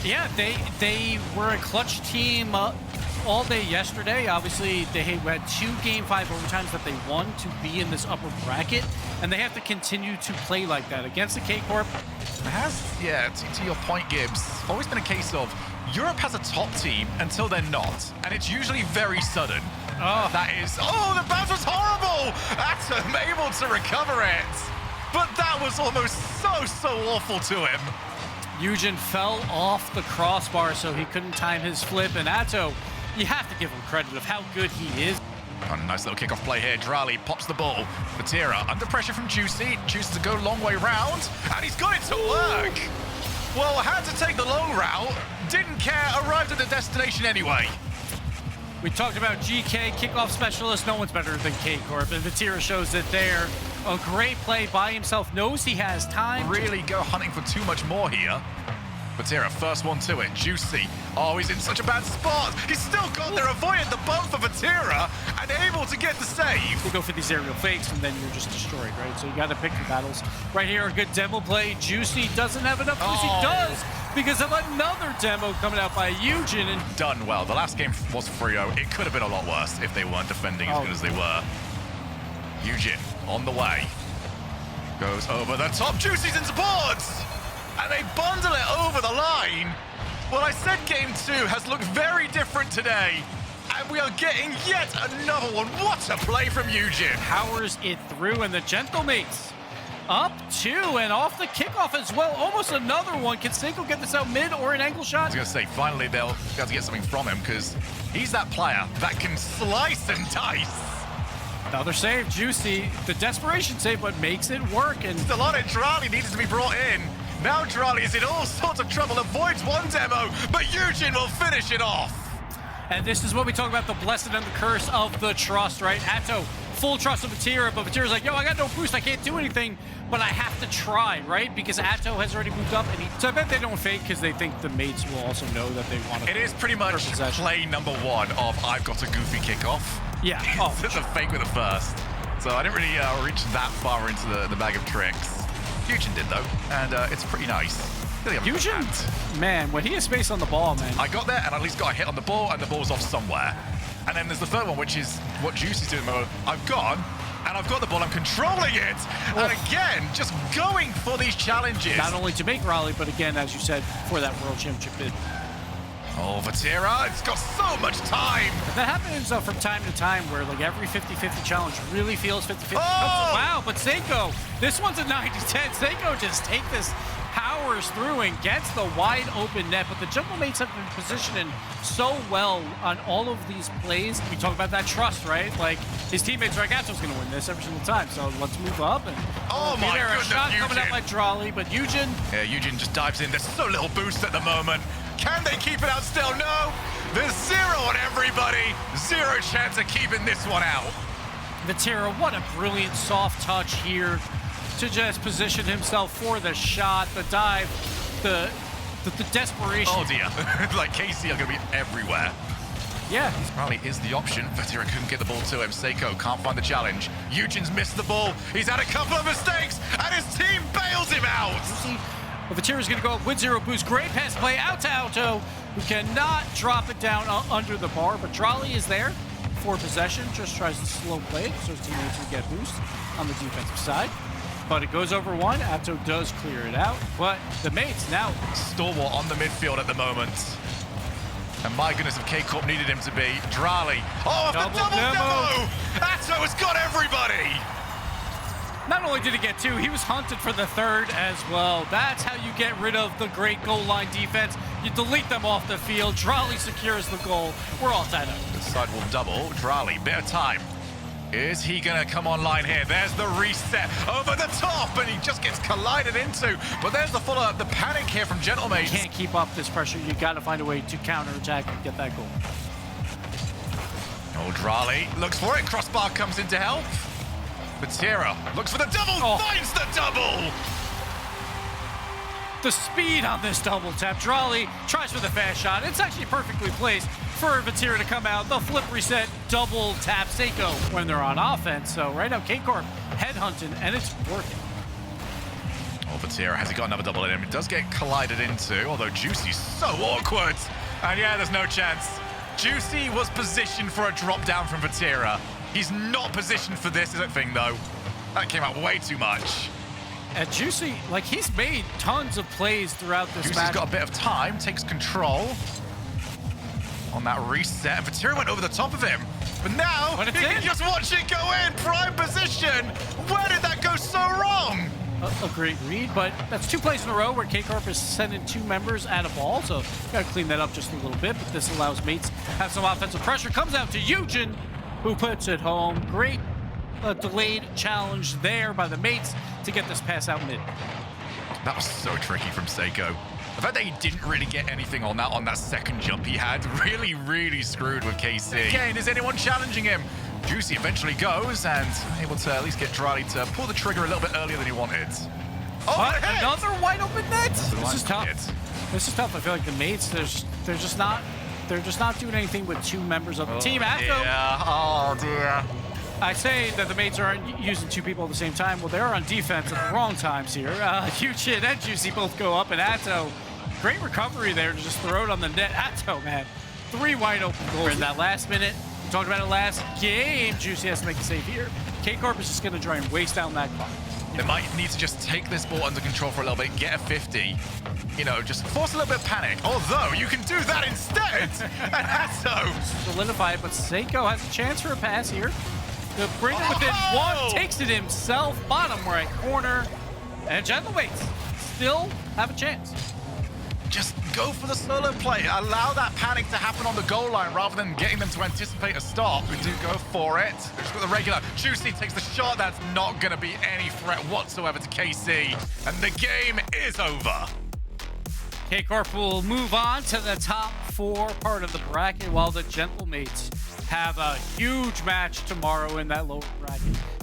Yeah, they were a clutch team all day yesterday. Obviously, they had 2 Game 5 overtimes that they won to be in this upper bracket, and they have to continue to play like that against the K-Corp. It has, yeah, to your point, Gibbs, always been a case of Europe has a top team until they're not, and it's usually very sudden. Oh. That is, the bounce was horrible! Atom able to recover it, but that was almost so awful to him. Eugen fell off the crossbar, so he couldn't time his flip, and Atto, you have to give him credit of how good he is. Oh, nice little kickoff play here. Raleigh pops the ball. Vatira under pressure from Juicy. Chooses to go long way round, and he's got it to work. Well, had to take the long route. Didn't care. Arrived at the destination anyway. We talked about GK, kickoff specialist. No one's better than K-Corp, and Vatira shows it there. A great play by himself. Knows he has time. Really go hunting for too much more here. Vatira, first one to it. Juicy. Oh, he's in such a bad spot. He's still got there, avoided the bump for Vatira, and able to get the save. You go for these aerial fakes, and then you're just destroyed, right? So you got to pick your battles. Right here, a good demo play. Juicy doesn't have enough. Juicy does, because of another demo coming out by Eugen. And done well. The last game was 3-0. It could have been a lot worse if they weren't defending as good as they were. Eugen on the way. Goes over the top. Juicy's in support! And they bundle it over the line. Well, I said game 2 has looked very different today. And we are getting yet another one. What a play from Eugen. Powers it through, and the Gentlemates up 2 and off the kickoff as well. Almost another one. Can Seiko get this out mid or an angle shot? I was going to say, finally they'll be able to get something from him, because he's that player that can slice and dice. Another save, Juicy. The desperation save, but makes it work. And a lot of Drali needs to be brought in. Now Raleigh is in all sorts of trouble, avoids one demo, but Eugen will finish it off. And this is what we talk about, the blessed and the curse of the trust, right? Atto, full trust of Vatira, but Vatira's like, yo, I got no boost, I can't do anything, but I have to try, right? Because Atto has already moved up, and so I bet they don't fake because they think the mates will also know that they want to. It is pretty much play number 1 of I've got a goofy kickoff. Yeah. It's a fake with the first. So I didn't really reach that far into the bag of tricks. Eugen did though, and it's pretty nice. Eugen, man, when he has space on the ball, man. I got there and at least got a hit on the ball, and the ball's off somewhere. And then there's the third one, which is what Juicy's doing. I've gone, and I've got the ball, I'm controlling it. And again, just going for these challenges. Not only to make Raleigh, but again, as you said, for that World Championship bid. Oh, Vatira, it's got so much time. That happens from time to time where like every 50-50 challenge really feels 50-50. Oh! Wow, but Seiko, this one's a 90-10. Seiko just take this, powers through and gets the wide open net, but the Gentlemates have been positioning so well on all of these plays. We talk about that trust, right? Like his teammates are like, Atto's gonna win this every single time, so let's move up. And oh my goodness, a shot Eugen. coming out by Raleigh, but Eugen. Yeah, Eugen just dives in. There's so little boost at the moment. Can they keep it out still? No! There's 0 on everybody. 0 chance of keeping this one out. Vatira, what a brilliant soft touch here to just position himself for the shot, the dive, the desperation. Oh dear, like Casey are gonna be everywhere. Yeah. Raleigh is the option. Vatira couldn't get the ball to him. Seiko can't find the challenge. Eugen's missed the ball. He's had a couple of mistakes, and his team bails him out. Vatira's going to go up with 0 boost. Great pass play out to Alto, who cannot drop it down under the bar. But Raleigh is there for possession. Just tries to slow play it so his teammates will get boost on the defensive side. But it goes over 1. Atto does clear it out. But the mates now stalwart on the midfield at the moment. And my goodness, if K-Corp needed him to be. Raleigh. Oh, the double demo! Atto has got everybody! Not only did he get 2, he was hunted for the 3rd as well. That's how you get rid of the great goal line defense. You delete them off the field. Raleigh secures the goal. We're all tied up. The side will double. Raleigh, bit of time. Is he going to come online here? There's the reset over the top, and he just gets collided into. But there's the follow-up, the panic here from Gentlemates. You can't keep up this pressure. You got to find a way to counterattack and get that goal. Old Raleigh looks for it. Crossbar comes in to help. Vatira looks for the double, finds the double! The speed on this double tap. Raleigh tries for the fast shot. It's actually perfectly placed for Vatira to come out. The flip reset, double tap Seiko when they're on offense. So right now, K-Corp headhunting, and it's working. Oh, for Tira. Has he got another double in him? It does get collided into, although Juicy's so awkward. And yeah, there's no chance. Juicy was positioned for a drop down from Vatira. He's not positioned for this thing, though. That came out way too much. And Juicy, like, he's made tons of plays throughout this Juicy's match. got a bit of time, takes control on that reset. Vatira went over the top of him. But now, he can just watch it go in. Prime position. Where did that go so wrong? A great read, but that's 2 plays in a row where K-Corp is sending 2 members at a ball, so got to clean that up just a little bit, but this allows mates to have some offensive pressure. Comes out to Eugen, who puts it home. Great delayed challenge there by the mates to get this pass out mid. That was so tricky from Seiko. The fact that he didn't really get anything on that second jump he had really screwed with KC. Again, is anyone challenging him? Juicy eventually goes and able to at least get Raleigh to pull the trigger a little bit earlier than he wanted. Oh, another wide open net. This is tough. Hit. This is tough. I feel like the mates, they're just not doing anything with 2 members of the team. Yeah. Oh dear. I say that the mates aren't using 2 people at the same time. Well, they're on defense at the wrong times here. Eugen and Juicy both go up, and Atto, great recovery there to just throw it on the net. Atto, man, 3 wide open goals in that last minute. We talked about it last game. Juicy has to make a save here. K-Corp is just going to try and waste down that clock. They might need to just take this ball under control for a little bit, get a 50, you know, just force a little bit of panic. Although, you can do that instead! And Atto! Solidify it, but Seiko has a chance for a pass here. To bring it within 1, takes it himself, bottom right corner. And Gentlewaits still have a chance. Just go for the solo play. Allow that panic to happen on the goal line rather than getting them to anticipate a stop. We do go for it. They've just got the regular. Juicy takes the shot. That's not going to be any threat whatsoever to KC. And the game is over. K-Corp will move on to the top 4 part of the bracket while the Gentlemates have a huge match tomorrow in that lower bracket.